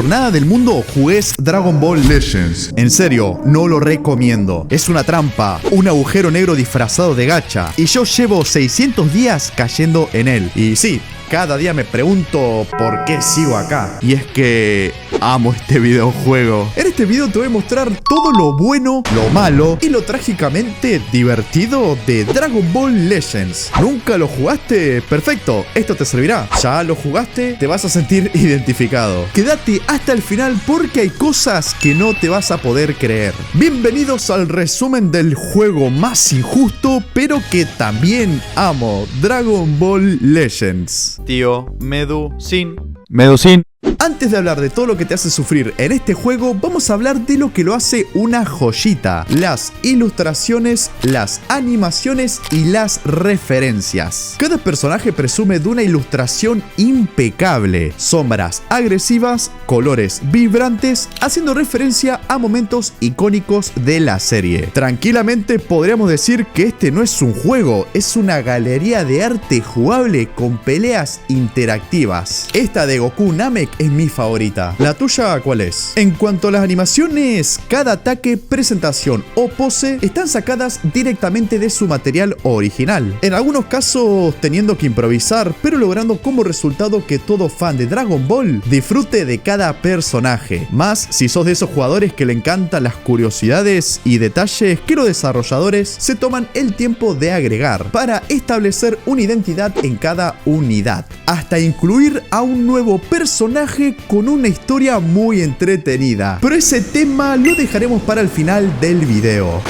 por nada del mundo jugués Dragon Ball Legends. En serio, no lo recomiendo. Es una trampa, un agujero negro disfrazado de gacha. Y yo llevo 600 días cayendo en él. Y sí, cada día me pregunto por qué sigo acá. Y es que amo este videojuego. En este video te voy a mostrar todo lo bueno, lo malo y lo trágicamente divertido de Dragon Ball Legends. ¿Nunca lo jugaste? Perfecto, esto te servirá. ¿Ya lo jugaste? Te vas a sentir identificado. Quédate hasta el final porque hay cosas que no te vas a poder creer. Bienvenidos al resumen del juego más injusto, pero que también amo, Dragon Ball Legends. Tío Medusin. Antes de hablar de todo lo que te hace sufrir en este juego, vamos a hablar de lo que lo hace una joyita: las ilustraciones, las animaciones y las referencias. Cada personaje presume de una ilustración impecable, sombras agresivas, colores vibrantes, haciendo referencia a momentos icónicos de la serie. Tranquilamente podríamos decir que este no es un juego, es una galería de arte jugable con peleas interactivas. Esta de Goku Namek es mi favorita. ¿La tuya cuál es? En cuanto a las animaciones, cada ataque, presentación o pose están sacadas directamente de su material original. En algunos casos teniendo que improvisar, pero logrando como resultado que todo fan de Dragon Ball disfrute de cada personaje. Más si sos de esos jugadores que le encantan las curiosidades y detalles que los desarrolladores se toman el tiempo de agregar para establecer una identidad en cada unidad, hasta incluir a un nuevo personaje con una historia muy entretenida. Pero ese tema lo dejaremos para el final del video.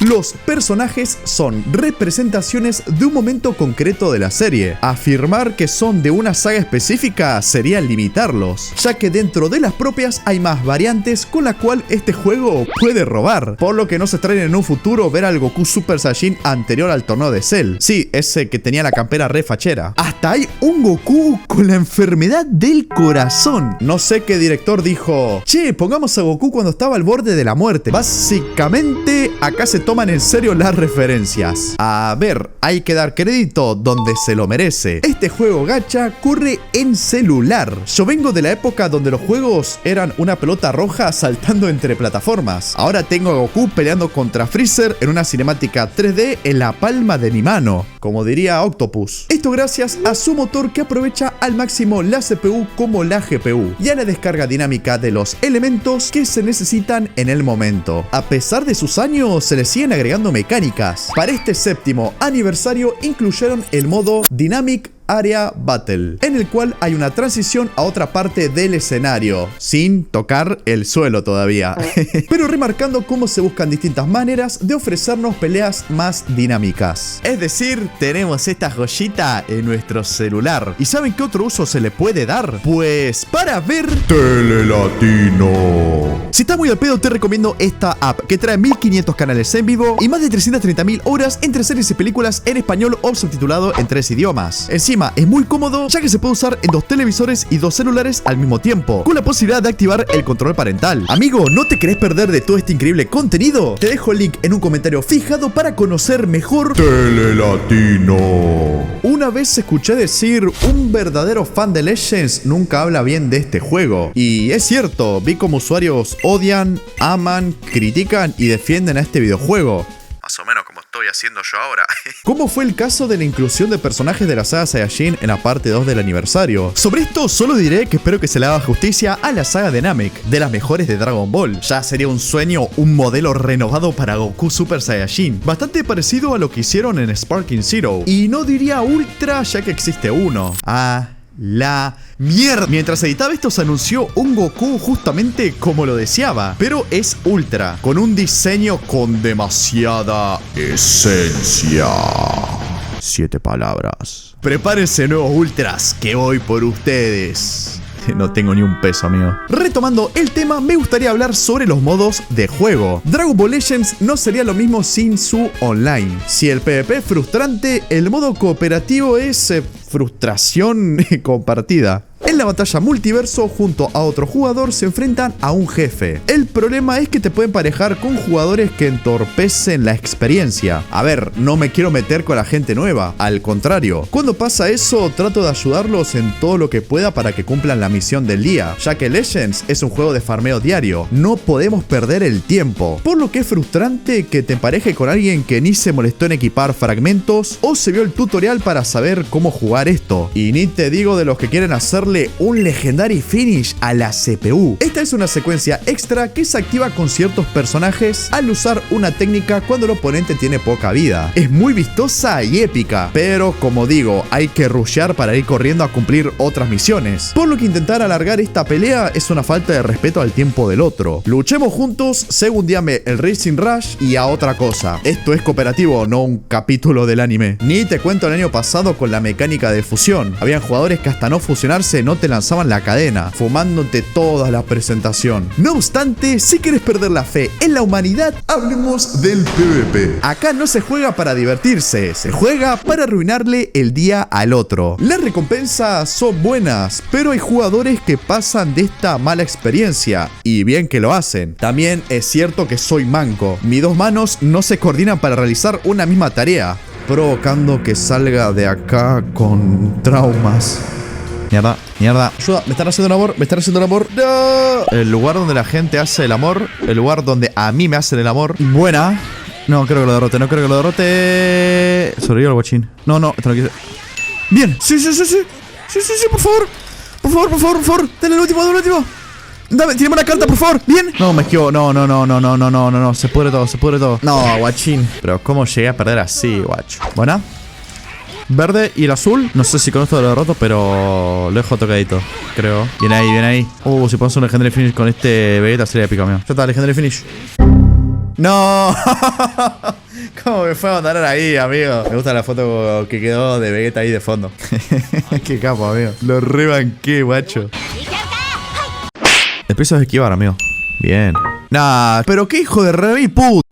Los personajes son representaciones de un momento concreto de la serie. Afirmar que son de una saga específica sería limitarlos, ya que dentro de las propias hay más variantes con la cual este juego puede robar. Por lo que no se extraña en un futuro ver al Goku Super Saiyajin anterior al torneo de Cell. Sí, ese que tenía la campera re fachera. Hasta hay un Goku con la enfermedad del corazón. No sé qué director dijo: che, pongamos a Goku cuando estaba al borde de la muerte. Básicamente, acá se toman en serio las referencias. A ver, hay que dar crédito donde se lo merece. Este juego gacha corre en celular. Yo vengo de la época donde los juegos eran una pelota roja saltando entre plataformas. Ahora tengo a Goku peleando contra Freezer en una cinemática 3D en la palma de mi mano, como diría Octopus. Esto gracias a su motor que aprovecha al máximo la CPU como la GPU y a la descarga dinámica de los elementos que se necesitan en el momento. A pesar de sus años, se le siguen agregando mecánicas. Para este 7º aniversario incluyeron el modo Dynamic Area Battle, en el cual hay una transición a otra parte del escenario, sin tocar el suelo todavía, pero remarcando cómo se buscan distintas maneras de ofrecernos peleas más dinámicas. Es decir, tenemos esta joyita en nuestro celular. ¿Y saben qué otro uso se le puede dar? Pues para ver Tele Latino. Si estás muy al pedo, te recomiendo esta app que trae 1500 canales en vivo y más de 330.000 horas entre series y películas en español o subtitulado en 3 idiomas. Encima es muy cómodo, ya que se puede usar en 2 televisores y 2 celulares al mismo tiempo, con la posibilidad de activar el control parental. Amigo, ¿no te querés perder de todo este increíble contenido? Te dejo el link en un comentario fijado para conocer mejor Tele Latino. Una vez escuché decir: un verdadero fan de Legends nunca habla bien de este juego. Y es cierto, vi como usuarios odian, aman, critican y defienden a este videojuego. Más o menos como estoy haciendo yo ahora. ¿Cómo fue el caso de la inclusión de personajes de la saga Saiyajin en la parte 2 del aniversario? Sobre esto solo diré que espero que se le haga justicia a la saga de Namek, de las mejores de Dragon Ball. Ya sería un sueño un modelo renovado para Goku Super Saiyajin, bastante parecido a lo que hicieron en Sparking Zero. Y no diría Ultra, ya que existe uno. La mierda. Mientras editaba esto se anunció un Goku justamente como lo deseaba, pero es Ultra, con un diseño con demasiada esencia. 7 palabras. Prepárense, nuevos Ultras, que voy por ustedes. No tengo ni un peso, amigo. Retomando el tema, me gustaría hablar sobre los modos de juego. Dragon Ball Legends no sería lo mismo sin su online. Si el PvP es frustrante, el modo cooperativo es frustración compartida. El En la batalla multiverso, junto a otro jugador, se enfrentan a un jefe. El problema es que te pueden parejar con jugadores que entorpecen la experiencia. A ver, no me quiero meter con la gente nueva, al contrario. Cuando pasa eso, trato de ayudarlos en todo lo que pueda para que cumplan la misión del día, ya que Legends es un juego de farmeo diario, no podemos perder el tiempo. Por lo que es frustrante que te empareje con alguien que ni se molestó en equipar fragmentos o se vio el tutorial para saber cómo jugar esto. Y ni te digo de los que quieren hacerle un Legendary Finish a la CPU. Esta es una secuencia extra que se activa con ciertos personajes al usar una técnica cuando el oponente tiene poca vida. Es muy vistosa y épica, pero como digo, hay que rushear para ir corriendo a cumplir otras misiones. Por lo que intentar alargar esta pelea es una falta de respeto al tiempo del otro. Luchemos juntos, segundiame el Racing Rush y a otra cosa. Esto es cooperativo, no un capítulo del anime. Ni te cuento el año pasado con la mecánica de fusión. Habían jugadores que hasta no fusionarse no te lanzaban la cadena, fumándote toda la presentación. No obstante, si quieres perder la fe en la humanidad, hablemos del PvP. Acá no se juega para divertirse, se juega para arruinarle el día al otro. Las recompensas son buenas, pero hay jugadores que pasan de esta mala experiencia, y bien que lo hacen. También es cierto que soy manco. Mis dos manos no se coordinan para realizar una misma tarea, provocando que salga de acá con traumas. Mierda, mierda. Ayuda, me están haciendo el amor, me están haciendo el amor. ¡No! El lugar donde la gente hace el amor, el lugar donde a mí me hacen el amor. Buena. No creo que lo derrote, no creo que lo derrote. Sobrevivió el guachín. No, no, esto no quise. Bien, sí, sí, sí, sí. Sí, sí, sí, por favor. Por favor, por favor, por favor. Dale el último, dale el último. Dame, tírame una carta, por favor. Bien. No, me esquivo. No, no, no, no, no, no, no, no, no. Se pudre todo, se pudre todo. No, guachín. Pero ¿cómo llegué a perder así, guacho? Buena. Verde y el azul. No sé si con esto lo derroto, pero lo dejo tocadito, creo. Viene ahí, viene ahí. Si podemos hacer un Legendary Finish con este Vegeta sería épico, mío. Ya está, Legendary Finish. ¡No! ¿Cómo me fue a abandonar ahí, amigo? Me gusta la foto que quedó de Vegeta ahí de fondo. Qué capo, amigo. Lo rebanqué, guacho. El piso es esquivar, amigo. Bien. Nah, pero qué hijo de re put.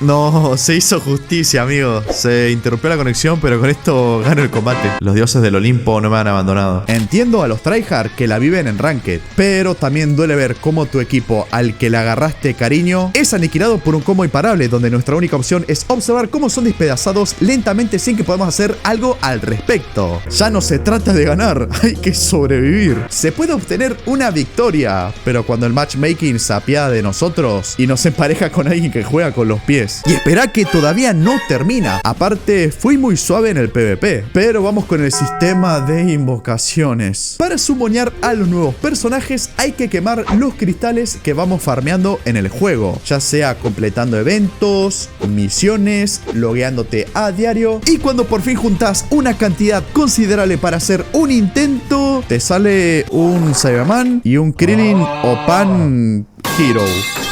No, se hizo justicia, amigo. Se interrumpió la conexión, pero con esto gano el combate. Los dioses del Olimpo no me han abandonado. Entiendo a los tryhard que la viven en Ranked, pero también duele ver cómo tu equipo, al que le agarraste cariño, es aniquilado por un combo imparable, donde nuestra única opción es observar cómo son despedazados lentamente sin que podamos hacer algo al respecto. Ya no se trata de ganar, hay que sobrevivir. Se puede obtener una victoria, pero cuando el matchmaking se apiada de nosotros y nos empareja con alguien que juega con los pies. Y espera que todavía no termina. Aparte, fui muy suave en el PvP. Pero vamos con el sistema de invocaciones. Para summonear a los nuevos personajes hay que quemar los cristales que vamos farmeando en el juego. Ya sea completando eventos, misiones, logueándote a diario. Y cuando por fin juntas una cantidad considerable para hacer un intento, te sale un Cyberman y un Krillin o Pan Hero.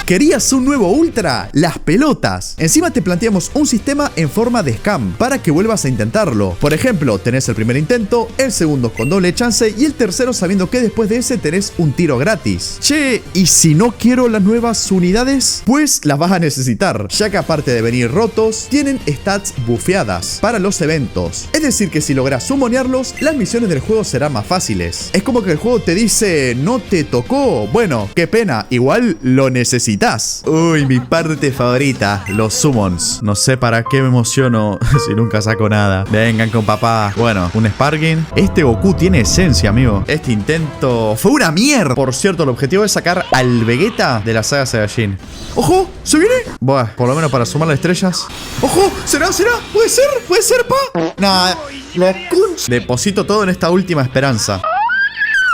¿Querías un nuevo ultra? Las pelotas. Encima te planteamos un sistema en forma de scam para que vuelvas a intentarlo. Por ejemplo, tenés el primer intento, el segundo con doble chance y el tercero sabiendo que después de ese tenés un tiro gratis. Che, ¿y si no quiero las nuevas unidades? Pues las vas a necesitar, ya que aparte de venir rotos, tienen stats bufeadas para los eventos. Es decir que si logras summonearlos, las misiones del juego serán más fáciles. Es como que el juego te dice, no te tocó. Bueno, qué pena, igual lo necesitas. Uy, mi parte favorita, los summons. No sé para qué me emociono si nunca saco nada. Vengan con papá. Bueno, un Sparking. Este Goku tiene esencia, amigo. Este intento fue una mierda. Por cierto, el objetivo es sacar al Vegeta de la saga Saiyajin. ¡Ojo! ¿Se viene? Buah, por lo menos para sumar las estrellas. ¡Ojo! ¿Será? ¿Será? ¿Puede ser? ¿Puede ser, pa? Nah, la concha. Deposito todo en esta última esperanza.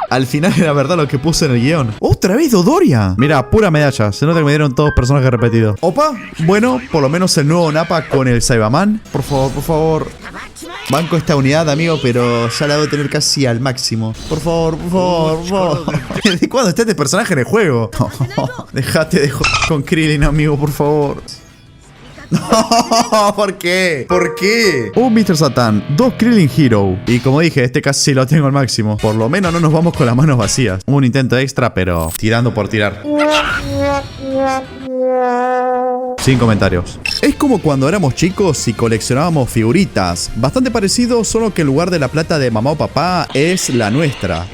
Al final era verdad lo que puse en el guión. ¡Otra vez Dodoria! Mira, pura medalla. Se nota que me dieron todos personajes repetidos. Opa, bueno, por lo menos el nuevo Nappa con el Cyberman. Por favor, por favor. Banco esta unidad, amigo, pero ya la debo tener casi al máximo. Por favor, por favor, por favor. ¿De cuándo está este personaje en el juego? No, dejate de joder con Krillin, amigo, por favor. No, ¿por qué? ¿Por qué? Un Mr. Satan, 2 Krillin Hero. Y como dije, este casi lo tengo al máximo. Por lo menos no nos vamos con las manos vacías. Un intento extra, pero tirando por tirar. Sin comentarios. Es como cuando éramos chicos y coleccionábamos figuritas. Bastante parecido, solo que en lugar de la plata de mamá o papá es la nuestra.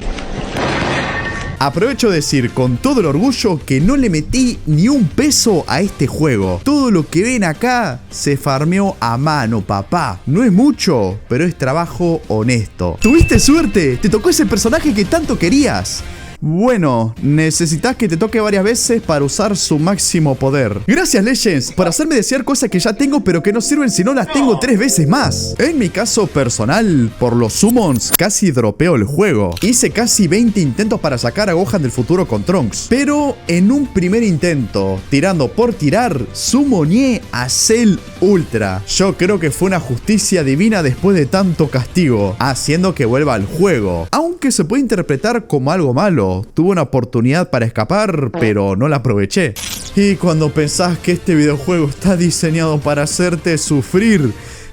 Aprovecho de decir con todo el orgullo que no le metí ni un peso a este juego. Todo lo que ven acá se farmeó a mano, papá. No es mucho, pero es trabajo honesto. ¿Tuviste suerte? ¿Te tocó ese personaje que tanto querías? Bueno, necesitas que te toque varias veces para usar su máximo poder. Gracias, Legends, por hacerme desear cosas que ya tengo pero que no sirven si no las tengo 3 veces más. En mi caso personal, por los summons, casi dropeo el juego. Hice casi 20 intentos para sacar a Gohan del futuro con Trunks. Pero en un primer intento, tirando por tirar, summoné a Cell Ultra. Yo creo que fue una justicia divina después de tanto castigo, haciendo que vuelva al juego. Aunque se puede interpretar como algo malo. Tuve una oportunidad para escapar, pero no la aproveché. Y cuando pensás que este videojuego está diseñado para hacerte sufrir,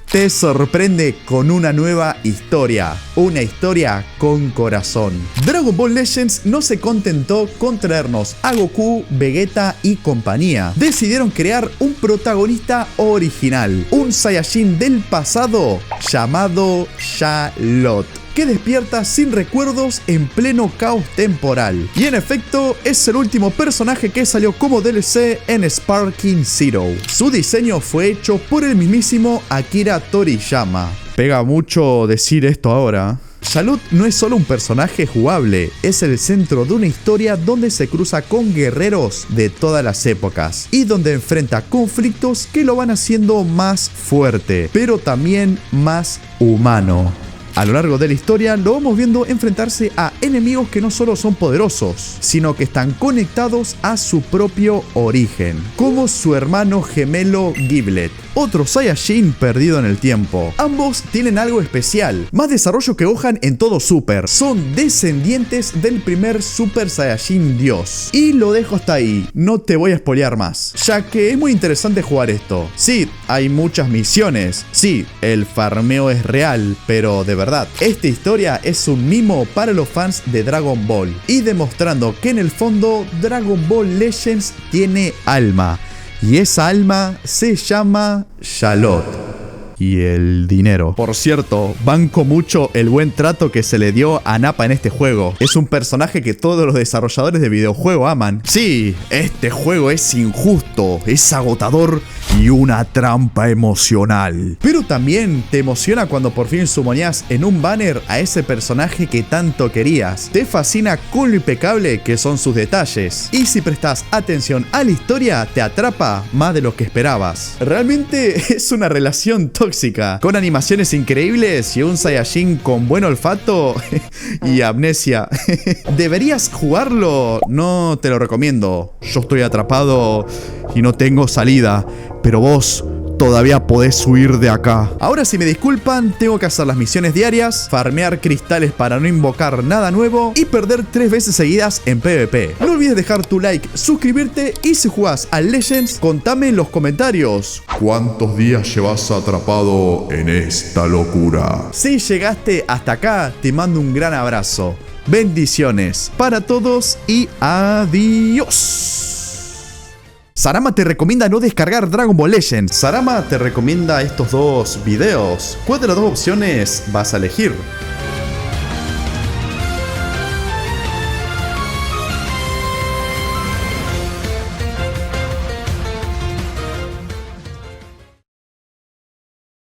te sorprende con una nueva historia. Una historia con corazón. Dragon Ball Legends no se contentó con traernos a Goku, Vegeta y compañía. Decidieron crear un protagonista original. Un Saiyajin del pasado llamado Charlotte, que despierta sin recuerdos en pleno caos temporal. Y en efecto, es el último personaje que salió como DLC en Sparking Zero. Su diseño fue hecho por el mismísimo Akira Toriyama. Pega mucho decir esto ahora. Charlotte no es solo un personaje jugable, es el centro de una historia donde se cruza con guerreros de todas las épocas y donde enfrenta conflictos que lo van haciendo más fuerte, pero también más humano. A lo largo de la historia lo vamos viendo enfrentarse a enemigos que no solo son poderosos, sino que están conectados a su propio origen, como su hermano gemelo Giblet, otro Saiyajin perdido en el tiempo. Ambos tienen algo especial, más desarrollo que Gohan en todo Super. Son descendientes del primer Super Saiyajin Dios. Y lo dejo hasta ahí, no te voy a spoilear más, ya que es muy interesante jugar esto. Sí, hay muchas misiones, sí, el farmeo es real, pero de verdad, esta historia es un mimo para los fans de Dragon Ball y demostrando que en el fondo Dragon Ball Legends tiene alma. Y esa alma se llama Charlotte. Y el dinero. Por cierto, banco mucho el buen trato que se le dio a Nappa en este juego. Es un personaje que todos los desarrolladores de videojuego aman. Sí, este juego es injusto, es agotador y una trampa emocional. Pero también te emociona cuando por fin summoneás en un banner a ese personaje que tanto querías. Te fascina con lo impecable que son sus detalles. Y si prestas atención a la historia, te atrapa más de lo que esperabas. Realmente es una relación tóxica, con animaciones increíbles y un Saiyajin con buen olfato y amnesia. ¿Deberías jugarlo? No te lo recomiendo. Yo estoy atrapado y no tengo salida, pero vos todavía podés huir de acá. Ahora, si me disculpan, tengo que hacer las misiones diarias, farmear cristales para no invocar nada nuevo y perder 3 veces seguidas en PvP. No olvides dejar tu like, suscribirte y si jugás a Legends, contame en los comentarios ¿cuántos días llevas atrapado en esta locura? Si llegaste hasta acá, te mando un gran abrazo. Bendiciones para todos y adiós. Sarama te recomienda no descargar Dragon Ball Legends. Sarama te recomienda estos dos videos. ¿Cuál de las dos opciones vas a elegir?